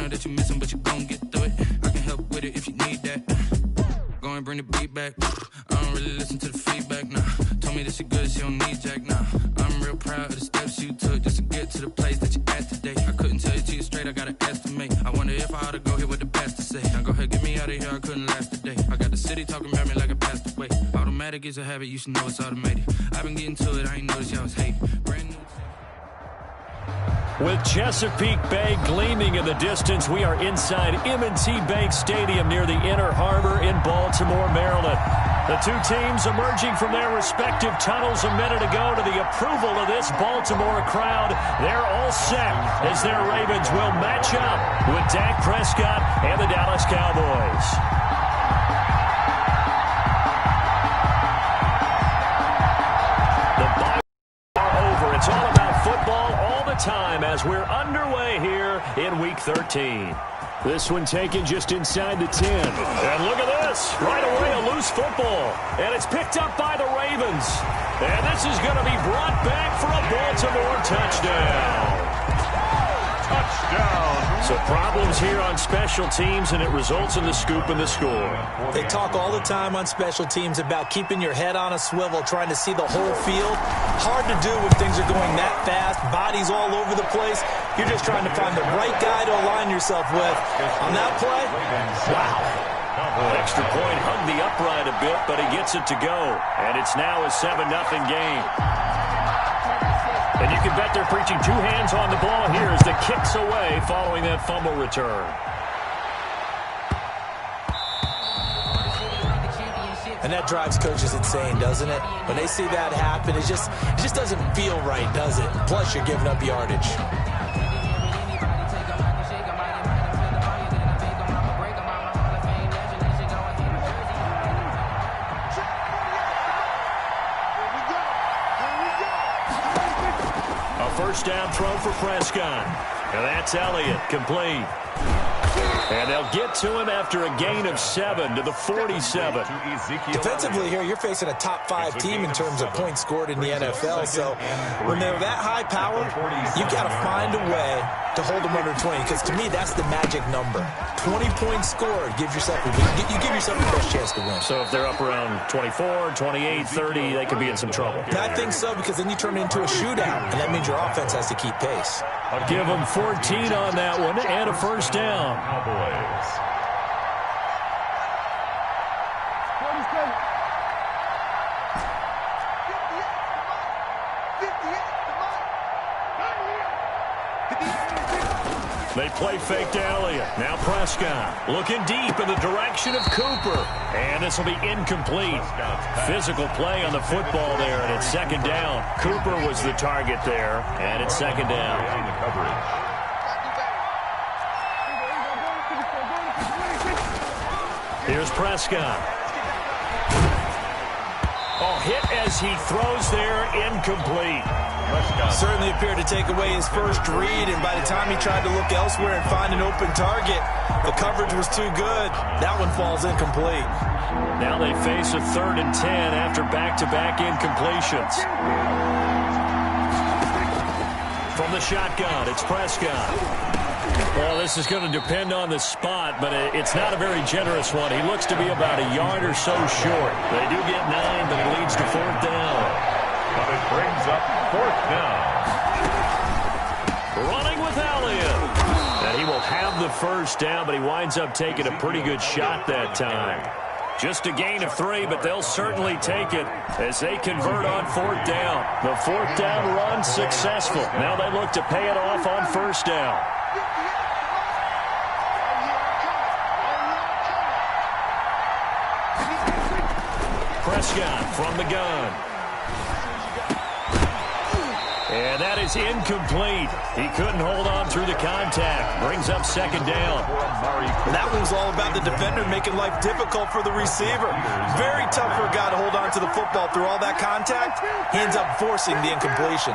that you're missing, but you gon' get through it. I can help with it if you need that. Go and bring the beat back. I don't really listen to the feedback, nah. Told me that she good, she don't need jack, nah. I'm real proud of the steps you took just to get to the place that you at today. I couldn't tell you to you straight, I gotta estimate. I wonder if I ought to go here with the best to say. Now go ahead, get me out of here, I couldn't last today. I got the city talking about me like I passed away. Automatic is a habit, you should know it's automated. I've been getting to it, I ain't noticed y'all was hating. Brand new. With Chesapeake Bay gleaming in the distance, we are inside M&T Bank Stadium near the Inner Harbor in Baltimore, Maryland. The two teams emerging from their respective tunnels a minute ago to the approval of this Baltimore crowd. They're all set as their Ravens will match up with Dak Prescott and the Dallas Cowboys. The bye are over. It's all about football all the time as we're underway here in Week 13. This one taken just inside the 10. And look at this. Right away, a loose football. And it's picked up by the Ravens. And this is going to be brought back for a Baltimore touchdown. Touchdown. So problems here on special teams, and it results in the scoop and the score. They talk all the time on special teams about keeping your head on a swivel, trying to see the whole field. Hard to do when things are going that fast, bodies all over the place. You're just trying to find the right guy to align yourself with. On that play, wow. Extra point hugged the upright a bit, but he gets it to go. And it's now a 7-0 game. And you can bet they're preaching two hands on the ball here as the kick's away following that fumble return. And that drives coaches insane, doesn't it? When they see that happen, it just doesn't feel right, does it? Plus, you're giving up yardage. First down throw for Prescott. And that's Elliott, complete. And they'll get to him after a gain of 7 to the 47. Defensively here, you're facing a top-5 team in terms of points scored in the NFL. So when they're that high power, you've got to find a way to hold them under 20. Because to me, that's the magic number. 20 points scored gives yourself you give yourself the best chance to win. So if they're up around 24, 28, 30, they could be in some trouble. I think so, because then you turn it into a shootout, and that means your offense has to keep pace. I'll give them 14 on that one and a first down. They play fake to Elliott. Now Prescott looking deep in the direction of Cooper. And this will be incomplete. Physical play on the football there, and it's second down. Cooper was the target there, and it's second down. Here's Prescott. Oh, hit as he throws there, incomplete. Certainly appeared to take away his first read, and by the time he tried to look elsewhere and find an open target, the coverage was too good. That one falls incomplete. Now they face a 3rd and 10 after back-to-back incompletions. From the shotgun, it's Prescott. Well, this is going to depend on the spot, but it's not a very generous one. He looks to be about a yard or so short. They do get 9, but it leads to 4th down. But it brings up 4th down. Running with Elliott. And he will have the first down, but he winds up taking a pretty good shot that time. Just a gain of 3, but they'll certainly take it as they convert on 4th down. The 4th down run successful. Now they look to pay it off on 1st down. Prescott from the gun. And that is incomplete. He couldn't hold on through the contact. Brings up 2nd down. That was all about the defender making life difficult for the receiver. Very tough for a guy to hold on to the football through all that contact. He ends up forcing the incompletion.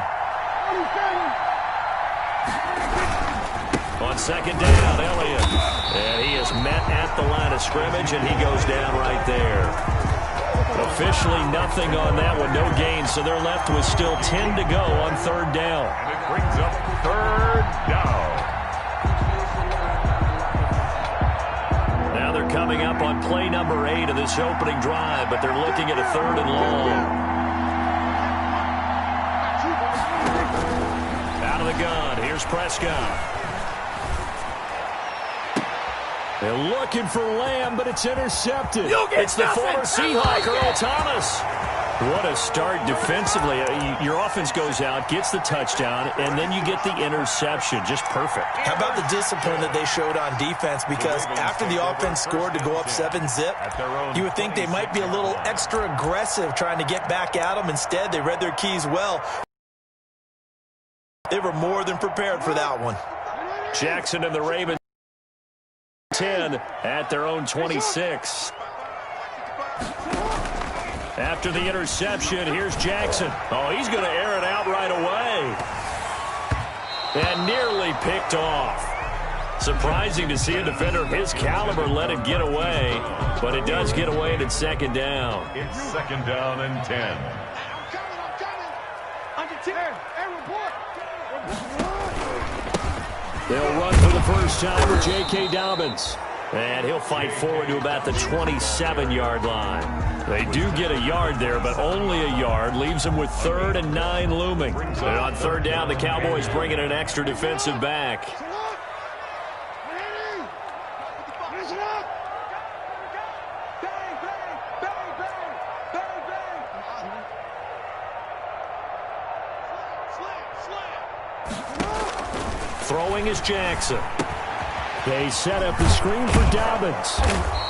On 2nd down, Elliott. And he is met at the line of scrimmage, and he goes down right there. Officially nothing on that one, no gain, so they're left with still 10 to go on 3rd down. And it brings up 3rd down. coming up on play number 8 of this opening drive, but they're looking at a 3rd and long. Out of the gun, here's Prescott. They're looking for Lamb, but it's intercepted. It's the former Seahawk, Earl Thomas. What a start defensively. Your offense goes out, gets the touchdown, and then you get the interception. Just perfect. How about the discipline that they showed on defense? Because after the offense scored to go up 7-zip, you would think they might be a little extra aggressive trying to get back at them. Instead, they read their keys well. They were more than prepared for that one. Jackson and the Ravens 10 at their own 26. After the interception, here's Jackson. Oh, he's going to air it out right away. And nearly picked off. Surprising to see a defender of his caliber let it get away, but it does get away and it's 2nd down. It's 2nd down and 10. They'll run for the first time with J.K. Dobbins. And he'll fight forward to about the 27-yard line. They do get a yard there, but only a yard. Leaves them with 3rd and 9 looming. And on 3rd down, the Cowboys bring in an extra defensive back. Throwing is Jackson. They set up the screen for Dobbins.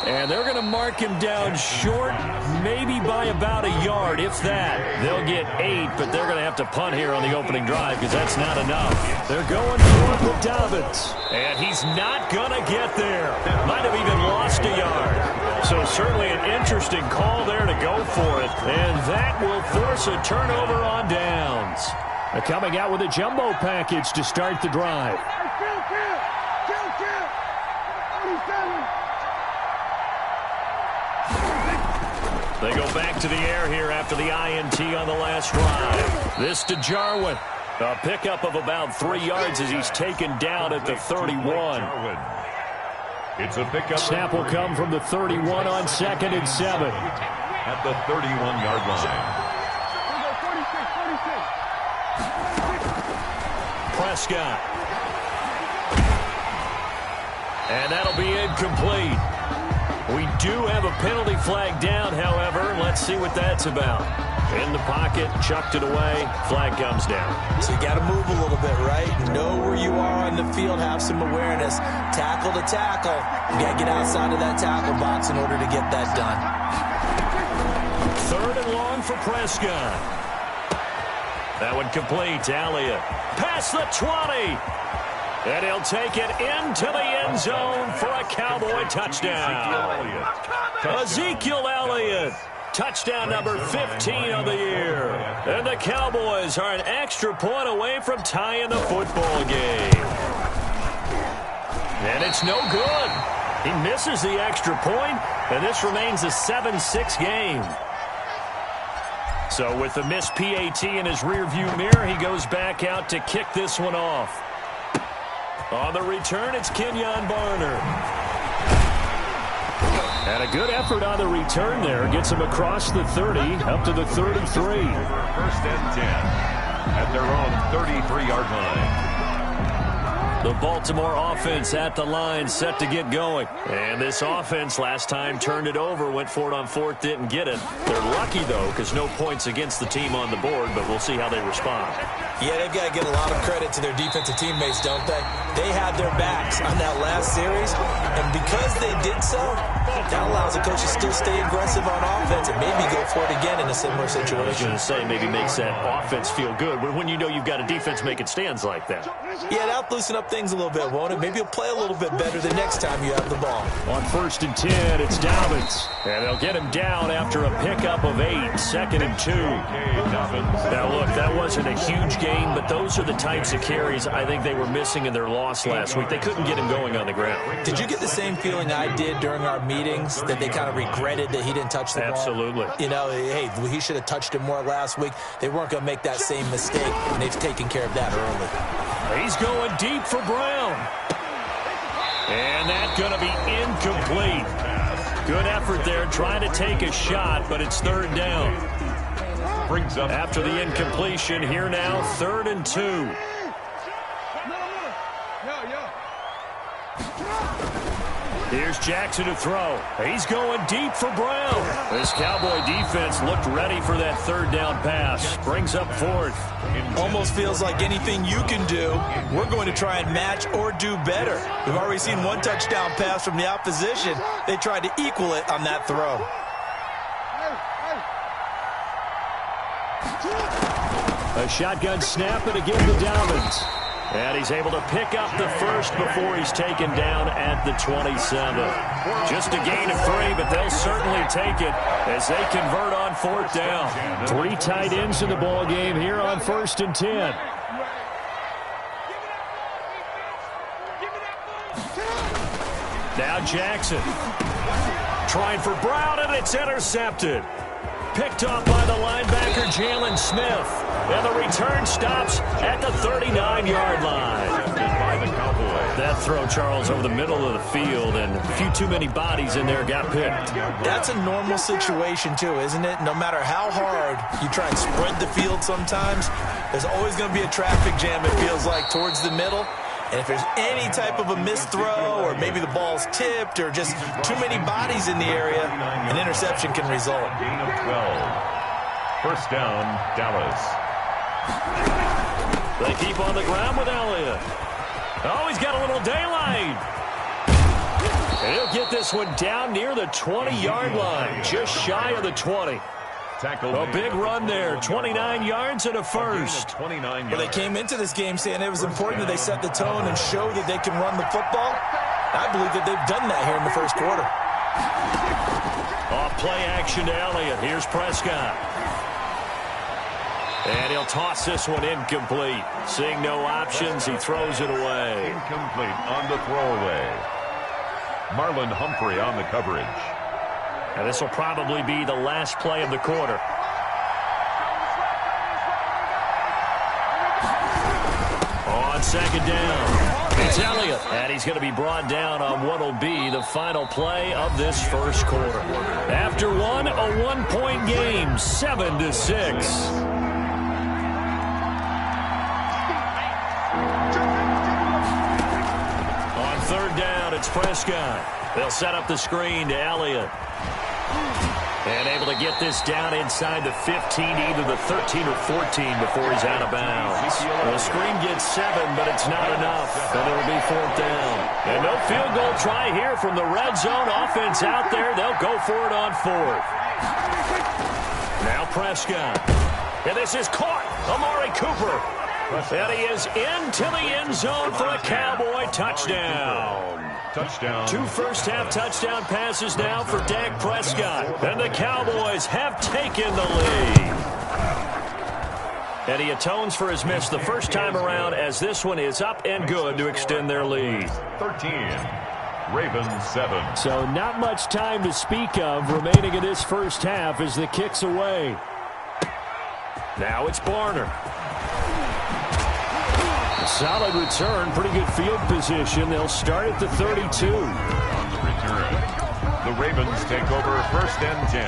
And they're going to mark him down short, maybe by about a yard, if that. They'll get 8, but they're going to have to punt here on the opening drive because that's not enough. They're going for it with Dobbins. And he's not going to get there. Might have even lost a yard. So certainly an interesting call there to go for it. And that will force a turnover on downs. They're coming out with a jumbo package to start the drive. They go back to the air here after the INT on the last drive. This to Jarwin. A pickup of about 3 yards as he's taken down at the 31. It's a pickup. Snap will come from the 31 on 2nd and 7. At the 31-yard line. Prescott. And that'll be incomplete. We do have a penalty flag down, however. Let's see what that's about. In the pocket, chucked it away, flag comes down. So you got to move a little bit, right? Know where you are on the field, have some awareness. Tackle to tackle. You got to get outside of that tackle box in order to get that done. 3rd and long for Prescott. That one complete. Elliott past the 20. And he'll take it into the end zone for a Cowboy touchdown. Ezekiel Elliott. Touchdown number 15 of the year. And the Cowboys are an extra point away from tying the football game. And it's no good. He misses the extra point, and this remains a 7-6 game. So with the missed PAT in his rearview mirror, he goes back out to kick this one off. On the return, it's Kenyon Barner. And a good effort on the return there. Gets him across the 30, up to the 33. 1st and 10 at their own 33-yard line. The Baltimore offense at the line, set to get going. And this offense last time turned it over, went for it on 4th, didn't get it. They're lucky, though, because no points against the team on the board, but we'll see how they respond. Yeah, they've got to get a lot of credit to their defensive teammates, don't they? They had their backs on that last series, and because they did so, that allows the coach to still stay aggressive on offense and maybe go for it again in a similar situation. I was going to say, maybe makes that offense feel good, but when you know you've got a defense making stands like that. Yeah, that'll loosen up things a little bit, won't it? Maybe you'll play a little bit better the next time you have the ball. On 1st and 10, it's Dobbins. And they'll get him down after a pickup of 8, 2nd and 2. Now, look, that wasn't a huge game, but those are the types of carries I think they were missing in their loss last week. They couldn't get him going on the ground. Did you get the same feeling I did during our meetings, that they kind of regretted that he didn't touch the ball? Absolutely. You know, hey, he should have touched it more last week. They weren't going to make that same mistake, and they've taken care of that early. He's going deep for Brown. And that going to be incomplete. Good effort there trying to take a shot, but it's third down. Brings up after the incompletion. Here now, 3rd and 2. Here's Jackson to throw. He's going deep for Brown. This Cowboy defense looked ready for that 3rd down pass. Brings up 4th. Almost feels like anything you can do, we're going to try and match or do better. We've already seen one touchdown pass from the opposition. They tried to equal it on that throw. A shotgun snap and again the Diamonds. And he's able to pick up the first before he's taken down at the 27. Just a gain of 3, but they'll certainly take it as they convert on 4th down. 3 tight ends in the ball game here on 1st and 10. Now Jackson trying for Brown, and it's intercepted. Picked off by the linebacker, Jalen Smith. And the return stops at the 39-yard line. That throw, Charles, over the middle of the field, and a few too many bodies in there got picked. That's a normal situation, too, isn't it? No matter how hard you try and spread the field sometimes, there's always going to be a traffic jam, it feels like, towards the middle. And if there's any type of a missed throw or maybe the ball's tipped or just too many bodies in the area, an interception can result. Gain of 12. 1st down, Dallas. They keep on the ground with Elliott. Oh, he's got a little daylight. And he'll get this one down near the 20-yard line, just shy of the 20. A big run there, 29 yards and a first. Well, they came into this game saying it was important that they set the tone and show that they can run the football. I believe that they've done that here in the first quarter. Off play action to Elliott. Here's Prescott. And he'll toss this one incomplete. Seeing no options, he throws it away. Incomplete on the throwaway. Marlon Humphrey on the coverage. And this will probably be the last play of the quarter. On 2nd down, it's Elliott. And he's going to be brought down on what will be the final play of this first quarter. After one, a 1-point game, 7-6. On 3rd down, it's Prescott. They'll set up the screen to Elliott. And able to get this down inside the 15, either the 13 or 14 before he's out of bounds. The screen gets 7, but it's not enough. And it'll be 4th down. And no field goal try here from the red zone. Offense out there. They'll go for it on 4th. Now Prescott. And this is caught. Amari Cooper. And he is into the end zone for a Cowboy touchdown. Touchdown. 2 first-half touchdown passes now for Dak Prescott. And the Cowboys have taken the lead. And he atones for his miss the first time around as this one is up and good to extend their lead. 13. Ravens 7. So not much time to speak of remaining in this first half as the kick's away. Now it's Barner. Solid return, pretty good field position. They'll start at the 32. On the return, the Ravens take over 1st and 10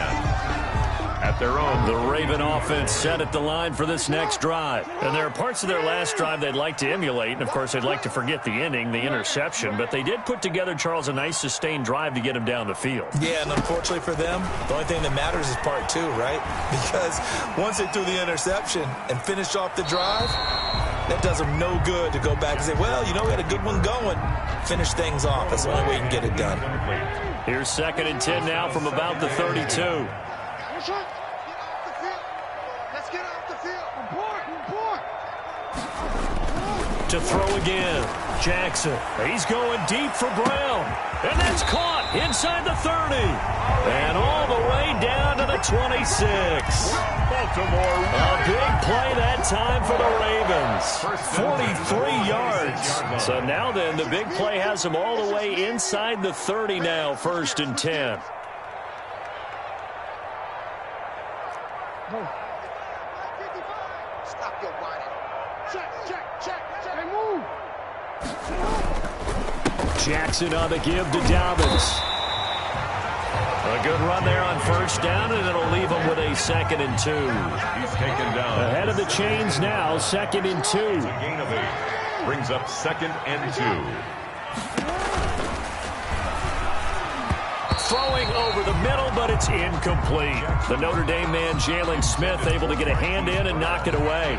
at their own. The Raven offense set at the line for this next drive. And there are parts of their last drive they'd like to emulate. And, of course, they'd like to forget the ending, the interception. But they did put together, Charles, a nice sustained drive to get him down the field. Yeah, and unfortunately for them, the only thing that matters is part 2, right? Because once they threw the interception and finished off the drive, that does them no good to go back and say, well, you know, we had a good one going. Finish things off. That's the only way you can get it done. Here's 2nd and 10 now from about the 32. Let's get off the field. To throw again. Jackson. He's going deep for Brown. And that's caught inside the 30. And all the way down to the 26. Baltimore. A big play that time for the Ravens. 43 yards. So now then, the big play has them all the way inside the 30 now, 1st and 10. Stop your whining. Check. Hey, move. Jackson on the give to Dobbins. A good run there on first down, and it'll leave him with a 2nd and 2. He's taken down. Ahead of the chains now, 2nd and 2. A gain of 8. Brings up 2nd and 2. Throwing over the middle, but it's incomplete. The Notre Dame man, Jalen Smith, able to get a hand in and knock it away.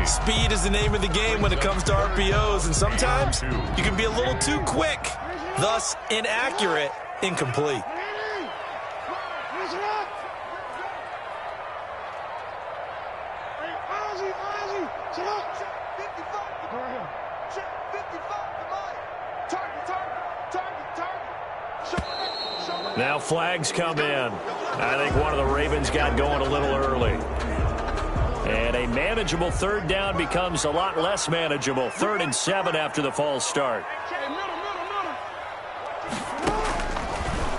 Speed is the name of the game when it comes to RPOs, and sometimes you can be a little too quick, thus inaccurate, incomplete. Now flags come in. I think one of the Ravens got going a little early. And a manageable 3rd down becomes a lot less manageable. 3rd and 7 after the false start.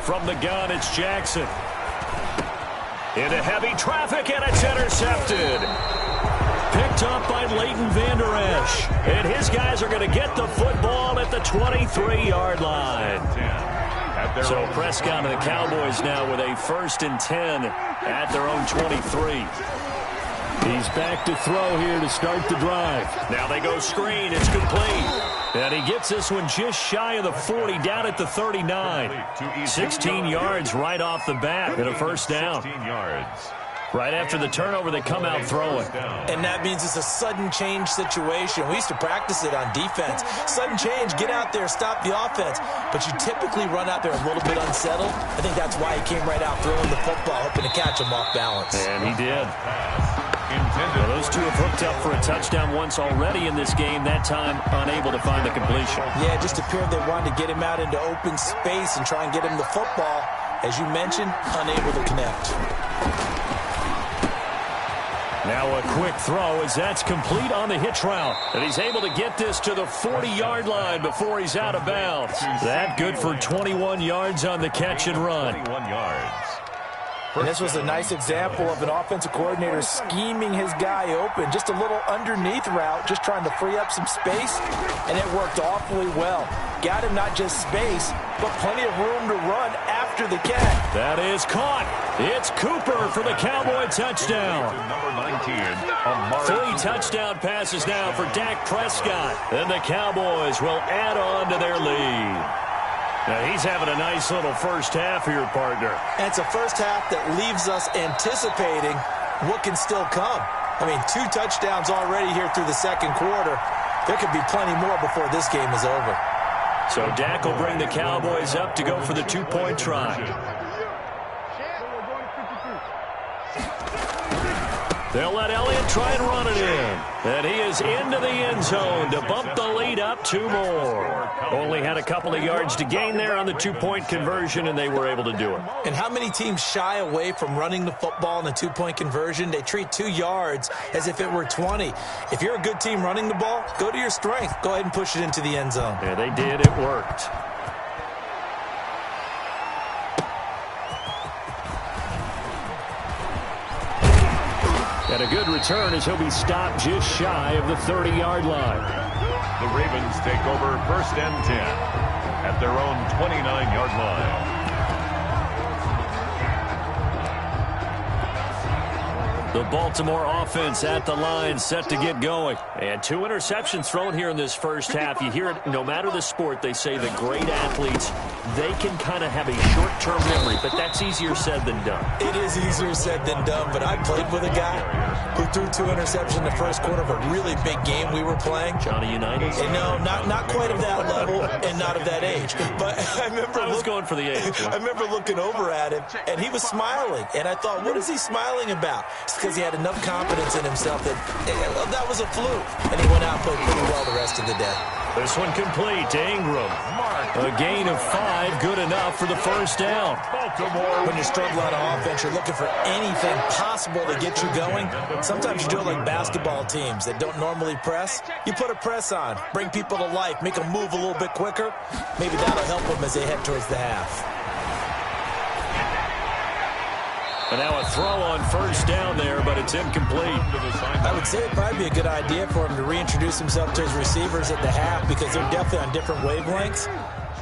From the gun, it's Jackson. Into heavy traffic, and it's intercepted. Picked up by Leighton Vander Esch. And his guys are going to get the football at the 23-yard line. So Prescott and the Cowboys now with a 1st and 10 at their own 23. He's back to throw here to start the drive. Now they go screen. It's complete. And he gets this one just shy of the 40, down at the 39. 16 yards right off the bat and a 1st down. 16 yards. Right after the turnover, they come out throwing. And that means it's a sudden change situation. We used to practice it on defense. Sudden change, get out there, stop the offense. But you typically run out there a little bit unsettled. I think that's why he came right out throwing the football, hoping to catch him off balance. And he did. Well, those two have hooked up for a touchdown once already in this game, that time unable to find the completion. Yeah, it just appeared they wanted to get him out into open space and try and get him the football. As you mentioned, unable to connect. Now a quick throw as that's complete on the hitch route. And he's able to get this to the 40-yard line before he's out of bounds. That good for 21 yards on the catch and run. 21 yards. And this was a nice example of an offensive coordinator scheming his guy open. Just a little underneath route, just trying to free up some space, and it worked awfully well. Got him not just space, but plenty of room to run after the catch. That is caught. It's Cooper for the Cowboy touchdown. Number 19, 3 touchdown passes now for Dak Prescott. And the Cowboys will add on to their lead. Now he's having a nice little first half here, partner. And it's a first half that leaves us anticipating what can still come. I mean, 2 touchdowns already here through the 2nd quarter. There could be plenty more before this game is over. So Dak will bring the Cowboys up to go for the 2-point try. They'll let Elliott try and run it in. And he is into the end zone to bump the lead up 2 more. Only had a couple of yards to gain there on the 2-point conversion, and they were able to do it. And how many teams shy away from running the football in a 2-point conversion? They treat 2 yards as if it were 20. If you're a good team running the ball, go to your strength. Go ahead and push it into the end zone. Yeah, they did. It worked. And a good return as he'll be stopped just shy of the 30-yard line. The Ravens take over 1st and 10 at their own 29-yard line. The Baltimore offense at the line, set to get going. And 2 interceptions thrown here in this first half. You hear it, no matter the sport, they say the great athletes, they can kind of have a short-term memory, but that's easier said than done. It is easier said than done, but I played with a guy who threw 2 interceptions in the first quarter of a really big game we were playing. Johnny Unitas? And no, not quite of that level and not of that age. But I was going for the age. I remember looking over at him, and he was smiling. And I thought, what is he smiling about? It's because he had enough confidence in himself that was a fluke. And he went out and played pretty well the rest of the day. This one complete to Ingram. A gain of 5, good enough for the first down. When you're struggling on offense, you're looking for anything possible to get you going. Sometimes you do it like basketball teams that don't normally press. You put a press on, bring people to life, make them move a little bit quicker. Maybe that'll help them as they head towards the half. And now a throw on first down there, but it's incomplete. I would say it'd probably be a good idea for him to reintroduce himself to his receivers at the half because they're definitely on different wavelengths.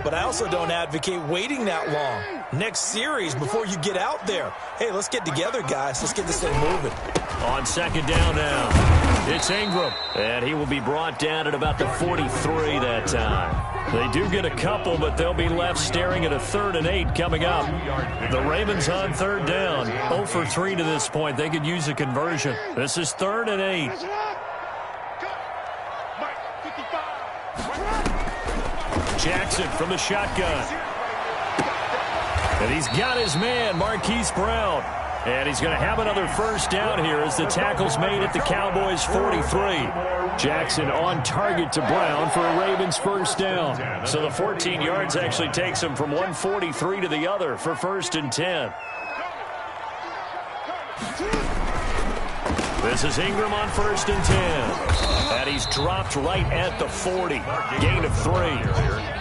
but I also don't advocate waiting that long. Next series before you get out there. Hey, let's get together, guys. Let's get this thing moving. On second down now, it's Ingram, and he will be brought down at about the 43 that time. They do get a couple, but they'll be left staring at a 3rd and 8 coming up. The Ravens on 3rd down, 0 for 3 to this point. They could use a conversion. This is 3rd and 8. Jackson from the shotgun. And he's got his man, Marquise Brown. And he's going to have another first down here as the tackle's made at the Cowboys' 43. Jackson on target to Brown for a Ravens first down. So the 14 yards actually takes him from 143 to the other for 1st and 10. This is Ingram on 1st and 10. And he's dropped right at the 40. Gain of 3.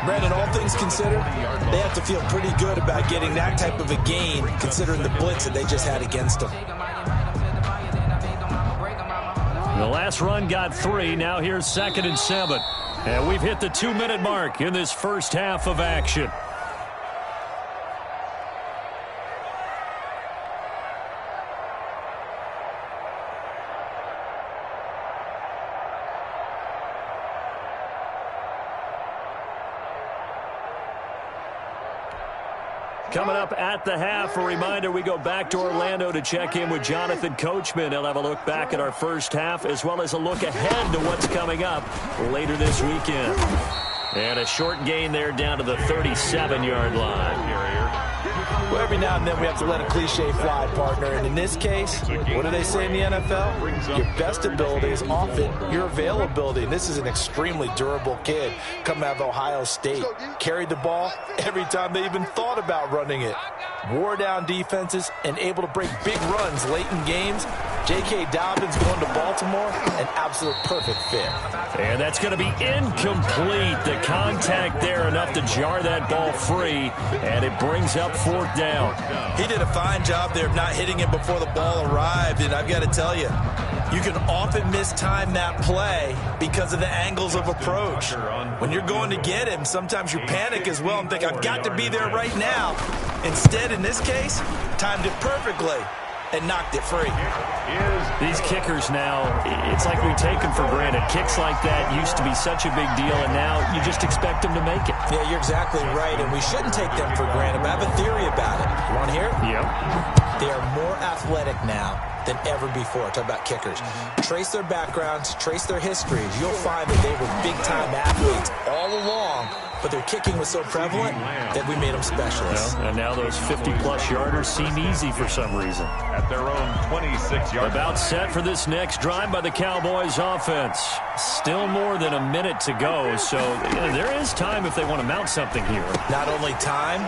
Brandon, all things considered, they have to feel pretty good about getting that type of a gain, considering the blitz that they just had against them. The last run got 3. Now here's 2nd and 7. And we've hit the 2-minute mark in this first half of action. Coming up at the half, a reminder, we go back to Orlando to check in with Jonathan Coachman. He'll have a look back at our first half as well as a look ahead to what's coming up later this weekend. And a short gain there down to the 37-yard line. Well, every now and then we have to let a cliche fly, partner. And in this case, what do they say in the NFL? Your best ability is often your availability. And this is an extremely durable kid coming out of Ohio State. Carried the ball every time they even thought about running it. Wore down defenses and able to break big runs late in games. J.K. Dobbins going to Baltimore, an absolute perfect fit. And that's going to be incomplete. The contact there enough to jar that ball free, and it brings up 4th down. He did a fine job there of not hitting it before the ball arrived, and I've got to tell you, you can often mistime that play because of the angles of approach. When you're going to get him, sometimes you panic as well and think, I've got to be there right now. Instead, in this case, timed it perfectly and knocked it free. These kickers now, it's like we take them for granted. Kicks like that used to be such a big deal, and now you just expect them to make it. Yeah, you're exactly right, and we shouldn't take them for granted, but I have a theory about it. You want to hear it? Yep. They are more athletic now than ever before. Talk about kickers. Trace their backgrounds, trace their histories. You'll find that they were big-time athletes all along, but their kicking was so prevalent that we made them specialists. And now those 50-plus yarders seem easy for some reason. At their own 26-yard. About set for this next drive by the Cowboys offense. Still more than a minute to go, so there is time if they want to mount something here. Not only time,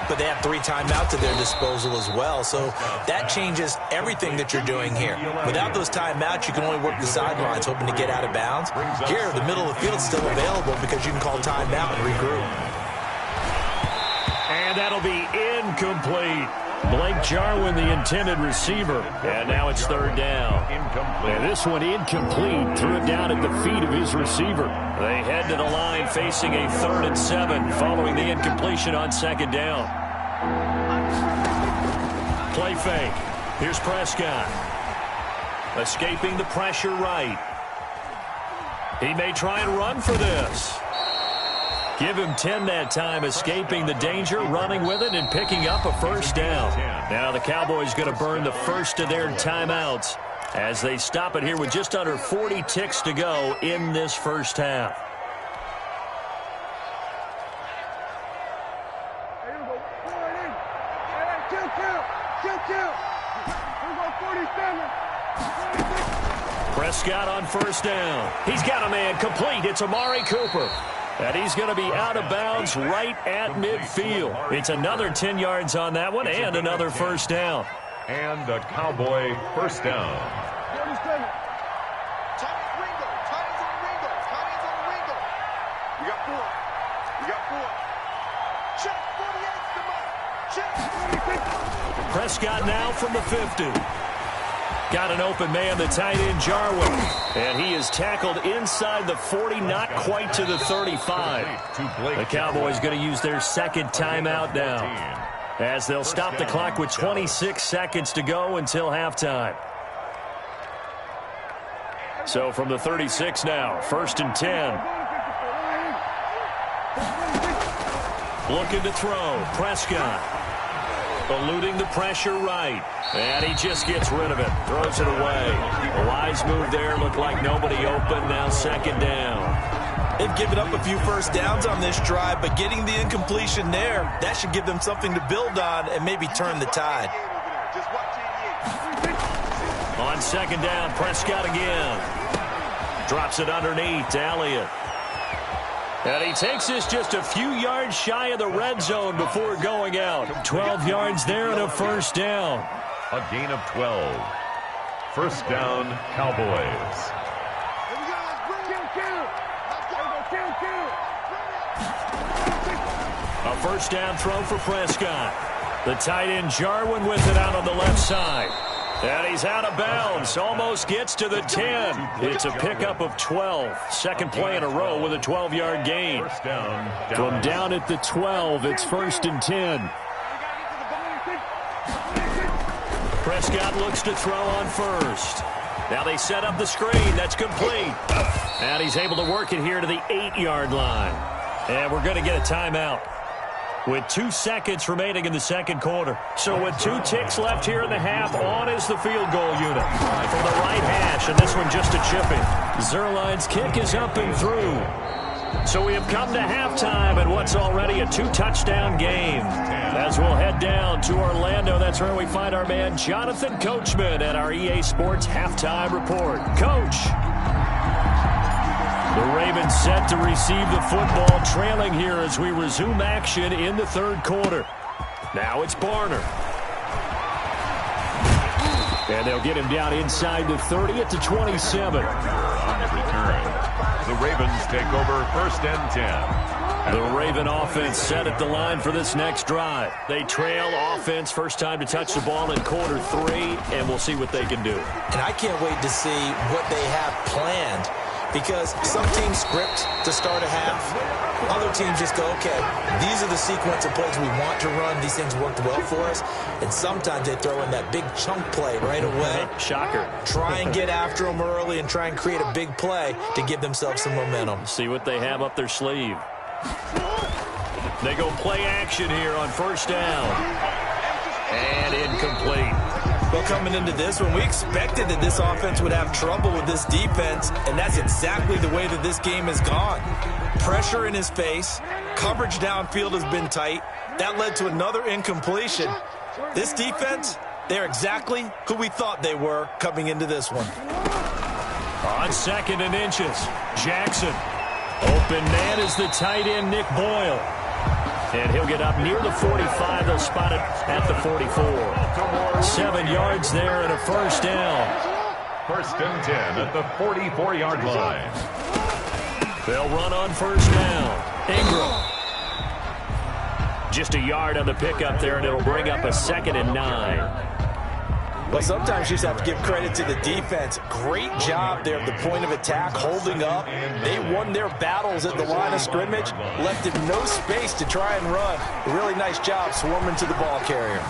but they have 3 timeouts at their disposal as well. So that changes everything that you're doing here. Without those timeouts, you can only work the sidelines, hoping to get out of bounds. Here, the middle of the field is still available because you can call timeout and regroup. And that'll be incomplete. Blake Jarwin, the intended receiver. And now it's 3rd down. And this one incomplete. Threw it down at the feet of his receiver. They head to the line facing a 3rd and 7 following the incompletion on 2nd down. Play fake. Here's Prescott. Escaping the pressure right. He may try and run for this. Give him 10 that time, escaping the danger, running with it, and picking up a first down. Now the Cowboys going to burn the first of their timeouts as they stop it here with just under 40 ticks to go in this first half. Prescott on first down. He's got a man complete. It's Amari Cooper. And he's going to be out of bounds right at midfield. It's another 10 yards on that one and another first down. And a Cowboy first down. You got 4. You got 4. Check 48's the mark. Check 46. Prescott now from the 50. Got an open man, the tight end, Jarwin. And he is tackled inside the 40, not quite to the 35. The Cowboys going to use their second timeout now, as they'll stop the clock with 26 seconds to go until halftime. So from the 36 now, 1st and 10. Looking to throw, Prescott. Eluding the pressure right. And he just gets rid of it. Throws it away. A wise move there. Looked like nobody open. Now 2nd down. They've given up a few first downs on this drive, but getting the incompletion there, that should give them something to build on and maybe turn the tide. On 2nd down, Prescott again. Drops it underneath to Elliott. And he takes this just a few yards shy of the red zone before going out. 12 yards there and a 1st down. A gain of 12. 1st down, Cowboys. A 1st down throw for Prescott. The tight end Jarwin with it out on the left side. And he's out of bounds. Almost gets to the 10. It's a pickup of 12. Second play in a row with a 12-yard gain. From down at the 12, it's 1st and 10. Prescott looks to throw on 1st. Now they set up the screen. That's complete. And he's able to work it here to the 8-yard line. And we're going to get a timeout with 2 seconds remaining in the 2nd quarter. So with 2 ticks left here in the half, on is the field goal unit from the right hash, and this one just a chipping. Zerline's kick is up and through. So we have come to halftime in what's already a 2-touchdown game. As we'll head down to Orlando, that's where we find our man Jonathan Coachman at our EA Sports Halftime Report. Coach. The Ravens set to receive the football, trailing here as we resume action in the 3rd quarter. Now it's Barner. And they'll get him down inside the 30 at the 27. On the return, the Ravens take over 1st and 10. The Raven offense set at the line for this next drive. They trail offense, first time to touch the ball in quarter 3, and we'll see what they can do. And I can't wait to see what they have planned, because some teams script to start a half. Other teams just go, okay, these are the sequence of plays we want to run. These things worked well for us. And sometimes they throw in that big chunk play right away. Shocker. Try and get after them early and try and create a big play to give themselves some momentum. See what they have up their sleeve. They go play action here on 1st down. And incomplete. Well, coming into this one, we expected that this offense would have trouble with this defense, and that's exactly the way that this game has gone. Pressure in his face, coverage downfield has been tight. That led to another incompletion. This defense, they're exactly who we thought they were coming into this one. On 2nd and inches, Jackson. Open man is the tight end, Nick Boyle. And he'll get up near the 45. They'll spot it at the 44. 7 yards there and a 1st down. 1st and 10 at the 44-yard line. They'll run on 1st down. Ingram. Just a yard on the pickup there, and it'll bring up a 2nd and 9. Well, sometimes you just have to give credit to the defense. Great job there at the point of attack, holding up. They won their battles at the line of scrimmage, left him no space to try and run. A really nice job swarming to the ball carrier.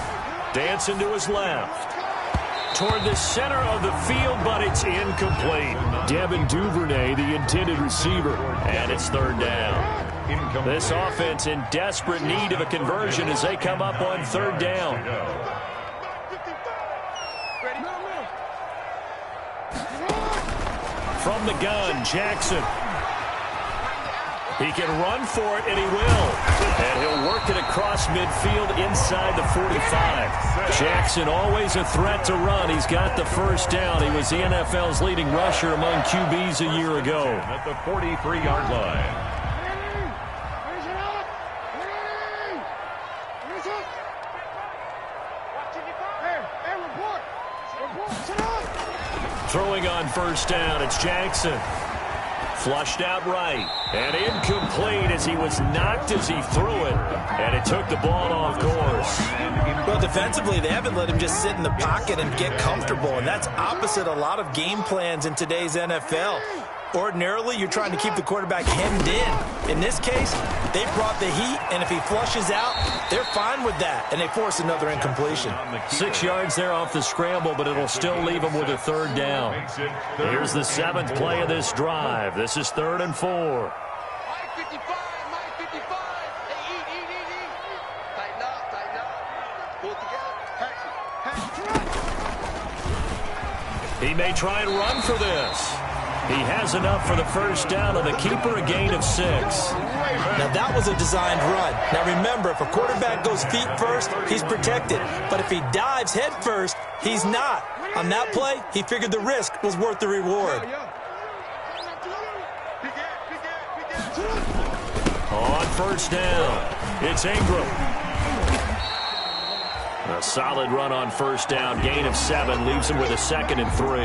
Dancing to his left. Toward the center of the field, but it's incomplete. Devin Duvernay, the intended receiver, and it's 3rd down. This offense in desperate need of a conversion as they come up on 3rd down. From the gun, Jackson. He can run for it, and he will. And he'll work it across midfield inside the 45. Jackson, always a threat to run. He's got the 1st down. He was the NFL's leading rusher among QBs a year ago. At the 43-yard line. Throwing on 1st down, it's Jackson. Flushed out right. And incomplete as he was knocked as he threw it. And it took the ball off course. Well, defensively, they haven't let him just sit in the pocket and get comfortable. And that's opposite a lot of game plans in today's NFL. Ordinarily, you're trying to keep the quarterback hemmed in. In this case, they brought the heat, and if he flushes out, they're fine with that, and they force another incompletion. 6 yards there off the scramble, but it'll still leave him with a third down. Here's the 7th play of this drive. This is 3rd and 4. Mike 55, Mike 55. Hey, eat. Tighten up. Pull it together. Pass it. He may try and run for this. He has enough for the first down, and the keeper a gain of 6. Now, that was a designed run. Now, remember, if a quarterback goes feet first, he's protected. But if he dives head first, he's not. On that play, he figured the risk was worth the reward. On first down, it's Ingram. A solid run on first down. Gain of 7 leaves him with a 2nd and 3.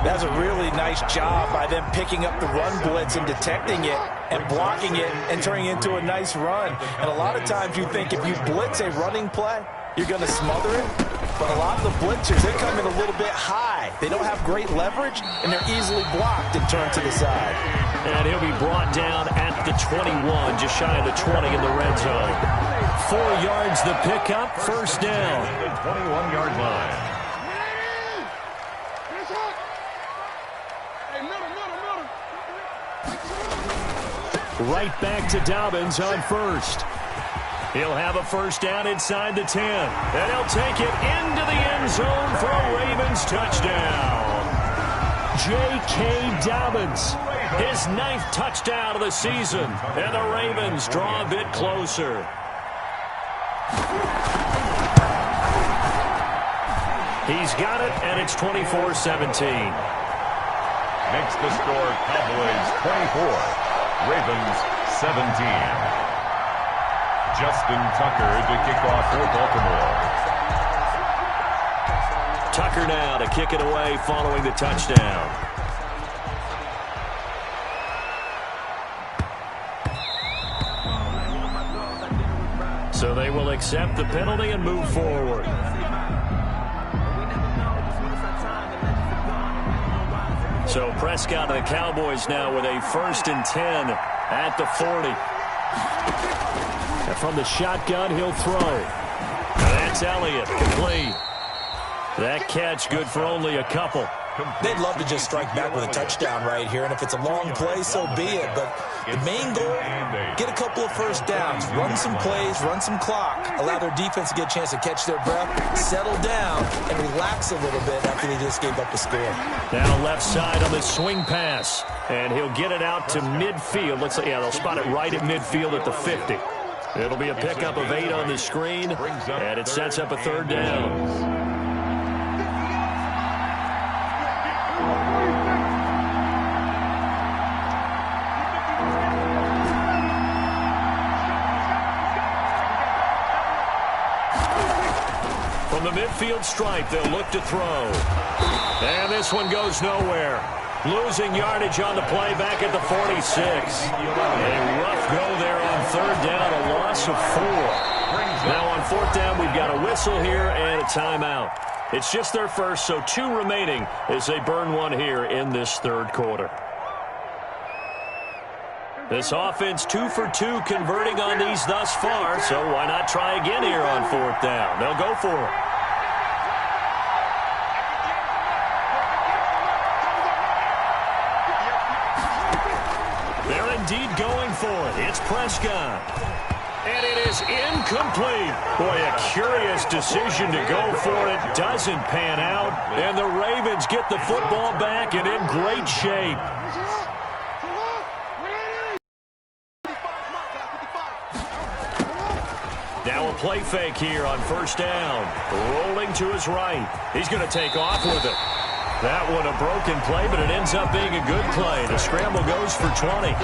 That's a really nice job by them picking up the run blitz and detecting it and blocking it and turning it into a nice run. And a lot of times you think if you blitz a running play, you're going to smother it. But a lot of the blitzers, they come in a little bit high. They don't have great leverage, and they're easily blocked and turned to the side. And he'll be brought down at the 21, just shy of the 20 in the red zone. 4 yards the pickup, first down. The 21-yard line. Right back to Dobbins on first. He'll have a first down inside the 10. And he'll take it into the end zone for a Ravens touchdown. J.K. Dobbins, his 9th touchdown of the season. And the Ravens draw a bit closer. He's got it, and it's 24-17. Makes the score Cowboys 24, Ravens 17. Justin Tucker to kick off for Baltimore. Tucker now to kick it away following the touchdown. So they will accept the penalty and move forward. So Prescott and the Cowboys now with a 1st and 10 at the 40. And from the shotgun, he'll throw. That's Elliott, complete. That catch good for only a couple. They'd love to just strike back with a touchdown right here, and if it's a long play, so be it. But the main goal, get a couple of first downs, run some plays, run some clock, allow their defense to get a chance to catch their breath, settle down, and relax a little bit after they just gave up the score. Now left side on the swing pass, and he'll get it out to midfield. Looks like, yeah, they'll spot it right at midfield at the 50. It'll be a pickup of 8 on the screen, and it sets up a third down. From the midfield stripe, they'll look to throw. And this one goes nowhere. Losing yardage on the play back at the 46. A rough go there on third down, a loss of 4. Now on fourth down, we've got a whistle here and a timeout. It's just their first, so 2 remaining as they burn one here in this third quarter. This offense 2 for 2 converting on these thus far, so why not try again here on fourth down? They'll go for it. They're indeed going for it. It's Prescott. And it is incomplete. Boy, a curious decision to go for it. Doesn't pan out. And the Ravens get the football back and in great shape. Now a play fake here on first down. Rolling to his right. He's going to take off with it. That one a broken play, but it ends up being a good play. The scramble goes for 20.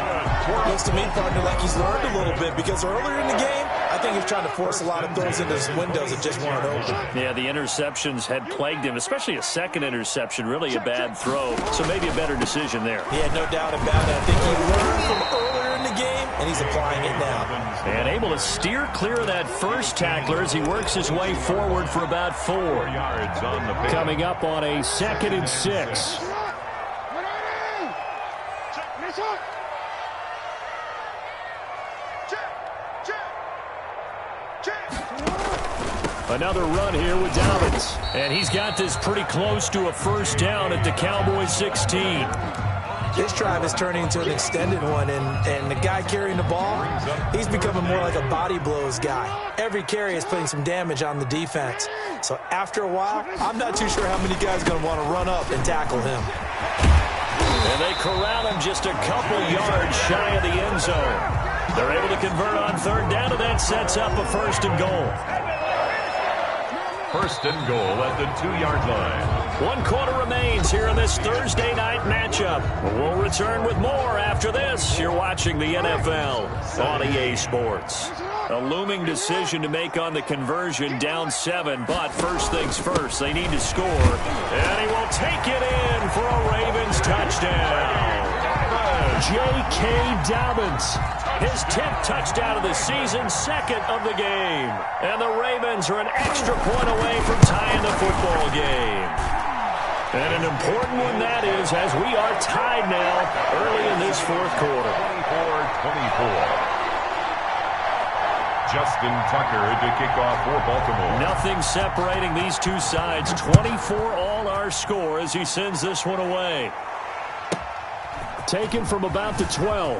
Looks to me, partner, like he's learned a little bit because earlier in the game, I think he's trying to force a lot of throws into his windows that just weren't open. Yeah, the interceptions had plagued him, especially a second interception, really a bad throw. So maybe a better decision there. Yeah, no doubt about it. I think he learned from earlier in the game, and he's applying it now. And able to steer clear of that first tackler as he works his way forward for about 4 yards on the pick. Coming up on a 2nd and 6. Another run here with Dobbins. And he's got this pretty close to a first down at the Cowboys 16. This drive is turning into an extended one, and the guy carrying the ball, he's becoming more like a body blows guy. Every carry is putting some damage on the defense. So after a while, I'm not too sure how many guys are going to want to run up and tackle him. And they corral him just a couple yards shy of the end zone. They're able to convert on 3rd down, and that sets up a 1st and goal. 1st and goal at the 2-yard line. 1 quarter remains here in this Thursday night matchup. We'll return with more after this. You're watching the NFL on EA Sports. A looming decision to make on the conversion, down 7, but first things first, they need to score. And he will take it in for a Ravens touchdown. J.K. Dobbins, his 10th touchdown of the season, 2nd of the game. And the Ravens are an extra point away from tying the football game. And an important one that is, as we are tied now early in this 4th quarter. 24-24. Justin Tucker to kick off for Baltimore. Nothing separating these two sides. 24 all our score as he sends this one away. Taken from about the 12.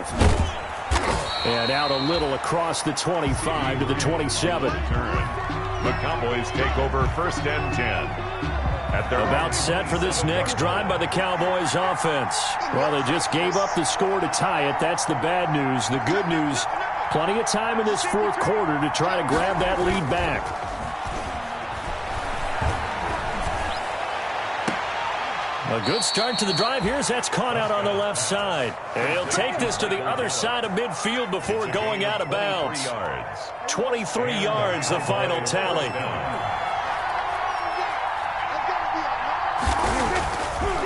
And out a little across the 25 to the 27. The Cowboys take over 1st and 10. At their about set for this next drive by the Cowboys offense. Well, they just gave up the score to tie it. That's the bad news. The good news, plenty of time in this 4th quarter to try to grab that lead back. A good start to the drive here as that's caught out on the left side. And he'll take this to the other side of midfield before going out of bounds. 23 yards, the final tally.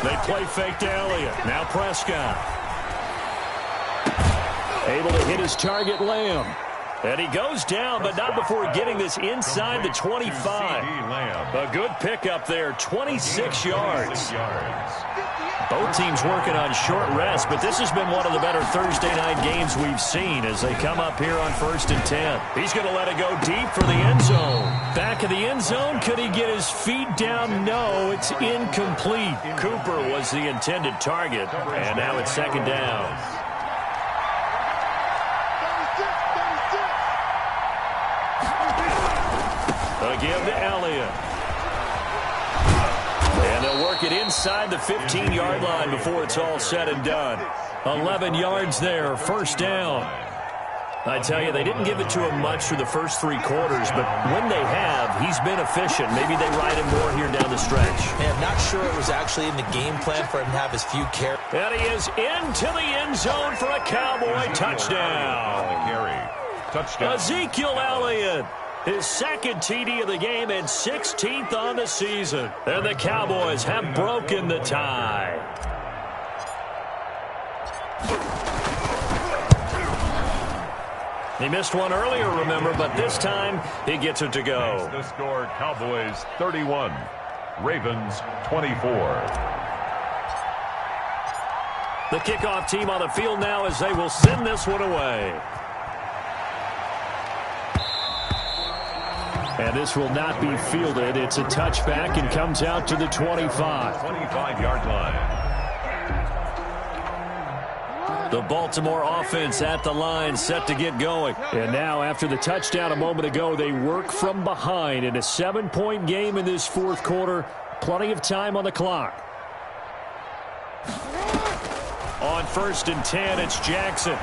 They play fake to Elliott. Now Prescott. Able to hit his target, Lamb. And he goes down, but not before getting this inside the 25. A good pickup there, 26 yards. Both teams working on short rest, but this has been one of the better Thursday night games we've seen as they come up here on 1st and 10. He's going to let it go deep for the end zone. Back of the end zone, could he get his feet down? No, it's incomplete. Cooper was the intended target, and now it's 2nd down. Again to Elliott. And they'll work it inside the 15-yard line before it's all said and done. 11 yards there, 1st down. I tell you, they didn't give it to him much through the first 3 quarters, but when they have, he's been efficient. Maybe they ride him more here down the stretch. Yeah, I'm not sure it was actually in the game plan for him to have his few carries. And he is into the end zone for a Cowboy touchdown. Touchdown. Ezekiel Elliott. His 2nd TD of the game and 16th on the season. And the Cowboys have broken the tie. He missed one earlier, remember, but this time he gets it to go. The score, Cowboys 31, Ravens 24. The kickoff team on the field now as they will send this one away. And this will not be fielded. It's a touchback and comes out to the 25. 25-yard line. The Baltimore offense at the line, set to get going. And now, after the touchdown a moment ago, they work from behind in a 7-point game in this 4th quarter. Plenty of time on the clock. On 1st and 10, it's Jackson.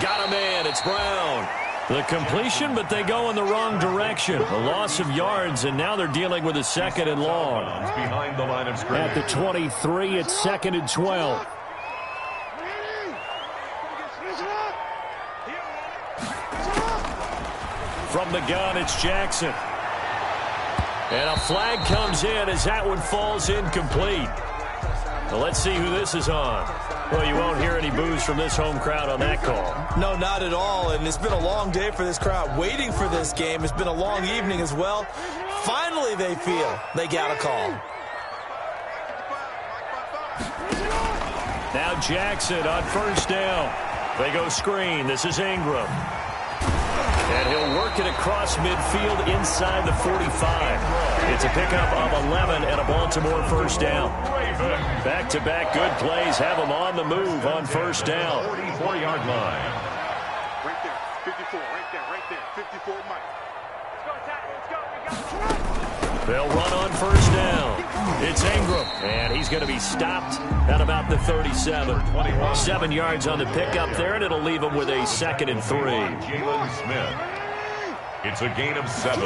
Got a man, it's Brown. The completion, but they go in the wrong direction. A loss of yards, and now they're dealing with a 2nd and long. Behind the line of scrimmage. At the 23, it's 2nd and 12. From the gun, it's Jackson. And a flag comes in as that one falls incomplete. Well, let's see who this is on. Well, you won't hear any boos from this home crowd on that call. No, not at all, and it's been a long day for this crowd waiting for this game. It's been a long evening as well. Finally, they feel they got a call. Now Jackson on first down. They go screen. This is Ingram. And he'll work it across midfield inside the 45. It's a pickup of 11 and a Baltimore first down. Back-to-back good plays have them on the move on first down. 44-yard line. Right there, 54, right there, 54, Mike. They'll run on first down. It's Ingram, and he's going to be stopped at about the 37. 7 yards on the pickup there, and it'll leave him with a 2nd and 3. Jalen Smith. It's a gain of 7.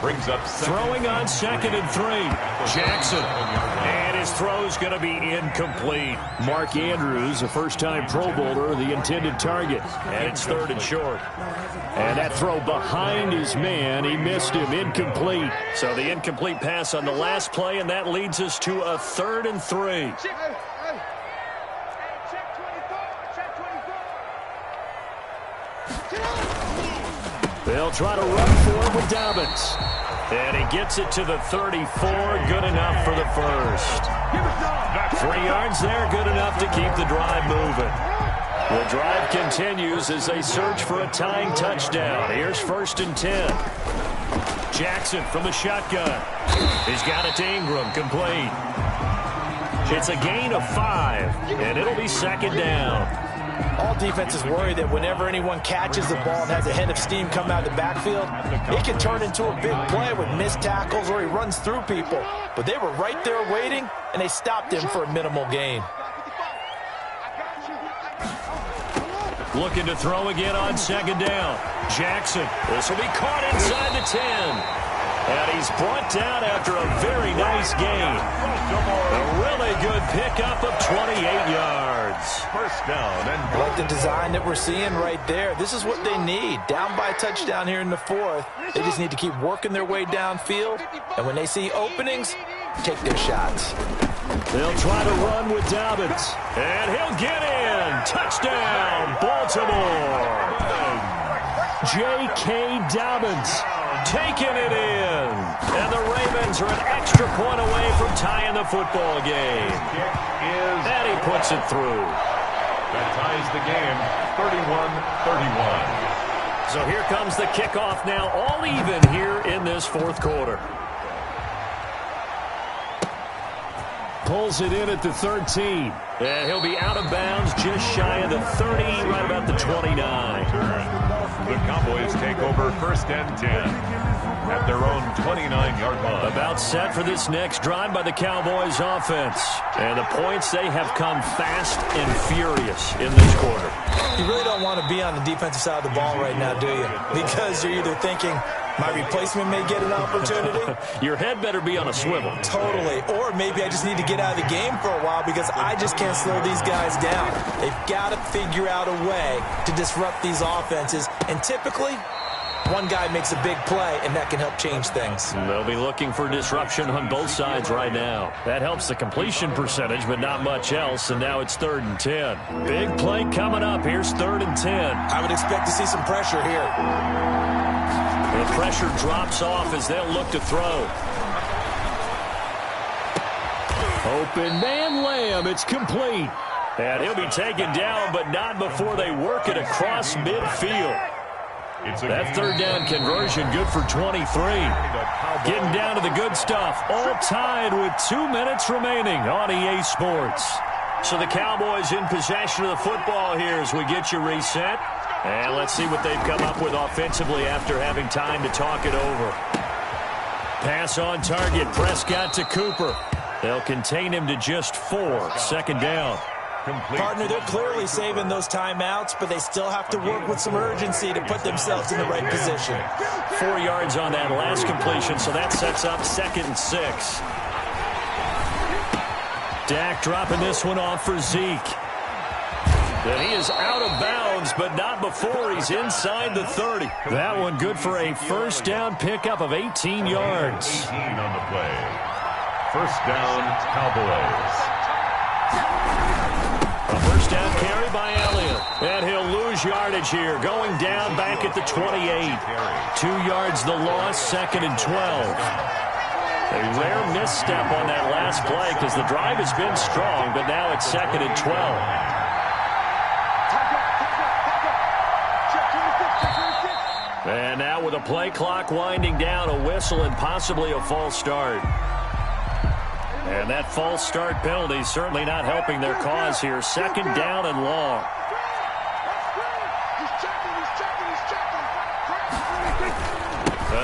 Brings up throwing on 2nd and 3. Jackson. And his throw's going to be incomplete. Mark Andrews, a first-time Pro Bowler, the intended target. And it's 3rd and short. And that throw behind his man, he missed him, incomplete. So the incomplete pass on the last play, and that leads us to a 3rd and 3. They'll try to run for it with Dobbins. And he gets it to the 34, good enough for the first. 3 yards there, good enough to keep the drive moving. The drive continues as they search for a tying touchdown. Here's 1st and 10. Jackson from the shotgun. He's got it to Ingram, complete. It's a gain of 5, and it'll be 2nd down. All defenses worry that whenever anyone catches the ball and has a head of steam come out of the backfield, it can turn into a big play with missed tackles or he runs through people. But they were right there waiting, and they stopped him for a minimal gain. Looking to throw again on 2nd down. Jackson. This will be caught inside the 10. And he's brought down after a very nice gain. A really good pickup of 28 yards. First down. And I like the design that we're seeing right there. This is what they need. Down by a touchdown here in the 4th. They just need to keep working their way downfield. And when they see openings, take their shots. They'll try to run with Dobbins. And he'll get in. Touchdown, Baltimore. J.K. Dobbins taking it in. And the Ravens are an extra point away from tying the football game. And he puts it through. That ties the game, 31-31. So here comes the kickoff now, all even here in this 4th quarter. Pulls it in at the 13. And he'll be out of bounds just shy of the 30, right about the 29. The Cowboys take over 1st and 10 at their own 29-yard line. About set for this next drive by the Cowboys offense. And the points, they have come fast and furious in this quarter. You really don't want to be on the defensive side of the ball right now, do you? Because you're either thinking, my replacement may get an opportunity. Your head better be on a swivel. Totally. Or maybe I just need to get out of the game for a while because I just can't slow these guys down. They've got to figure out a way to disrupt these offenses. And typically, one guy makes a big play, and that can help change things. They'll be looking for disruption on both sides right now. That helps the completion percentage, but not much else, and now it's 3rd and 10. Big play coming up. Here's 3rd and 10. I would expect to see some pressure here. The pressure drops off as they'll look to throw. Open man Lamb. It's complete. And he'll be taken down, but not before they work it across midfield. That 3rd down conversion good for 23. Getting down to the good stuff. All tied with 2 minutes remaining on EA Sports. So the Cowboys in possession of the football here as we get you reset. And let's see what they've come up with offensively after having time to talk it over. Pass on target. Prescott to Cooper. They'll contain him to just 4. 2nd down. Partner, they're clearly saving those timeouts, but they still have to work with some urgency to put themselves in the right position. 4 yards on that last completion, so that sets up 2nd and 6. Dak dropping this one off for Zeke. And he is out of bounds, but not before he's inside the 30. That one good for a first down pickup of 18 yards. 18 on the play. First down, Cowboys. A first down carry by Elliott. And he'll lose yardage here, going down back at the 28. 2 yards the loss, 2nd and 12. A rare misstep on that last play because the drive has been strong, but now it's 2nd and 12. And now with a play clock winding down, a whistle and possibly a false start. And that false start penalty certainly not helping their cause here. 2nd down and long.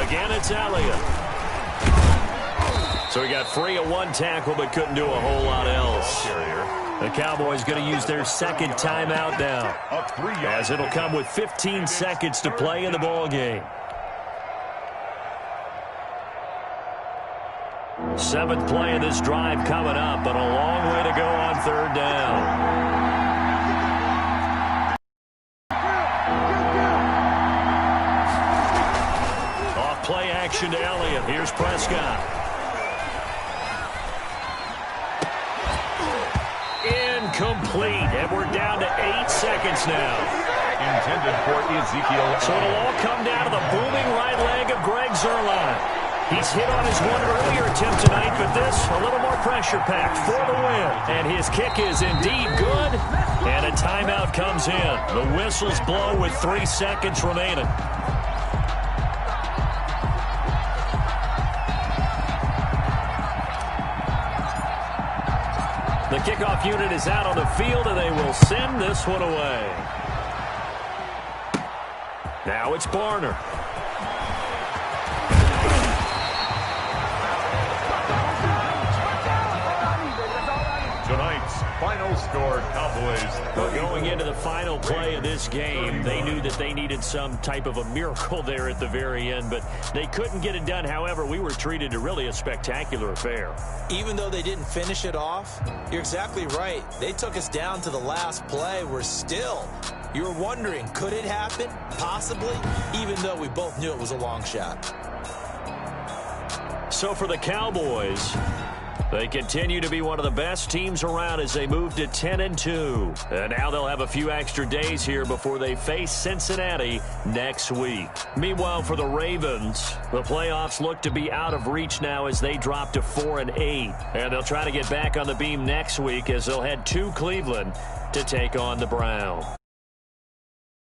Again, it's Elliott. So he got free of one tackle but couldn't do a whole lot else. The Cowboys going to use their 2nd timeout now, as it'll come with 15 seconds to play in the ball game. 7th play of this drive coming up, but a long way to go on 3rd down. Off play action to Elliott. Here's Prescott. Incomplete, and we're down to 8 seconds now. Intended for Ezekiel. So it'll all come down to the booming right leg of Greg Zuerlein. He's hit on his one earlier attempt tonight, but this a little more pressure-packed for the win. And his kick is indeed good, and a timeout comes in. The whistles blow with 3 seconds remaining. The kickoff unit is out on the field, and they will send this one away. Now it's Barner. Tonight's final score, Cowboys. Well, going into the final play of this game, they knew that they needed some type of a miracle there at the very end, but they couldn't get it done. However, we were treated to really a spectacular affair. Even though they didn't finish it off, you're exactly right. They took us down to the last play. You're wondering, could it happen? Possibly, even though we both knew it was a long shot. So for the Cowboys, they continue to be one of the best teams around as they move to 10-2. And now they'll have a few extra days here before they face Cincinnati next week. Meanwhile, for the Ravens, the playoffs look to be out of reach now as they drop to 4-8. And they'll try to get back on the beam next week as they'll head to Cleveland to take on the Browns.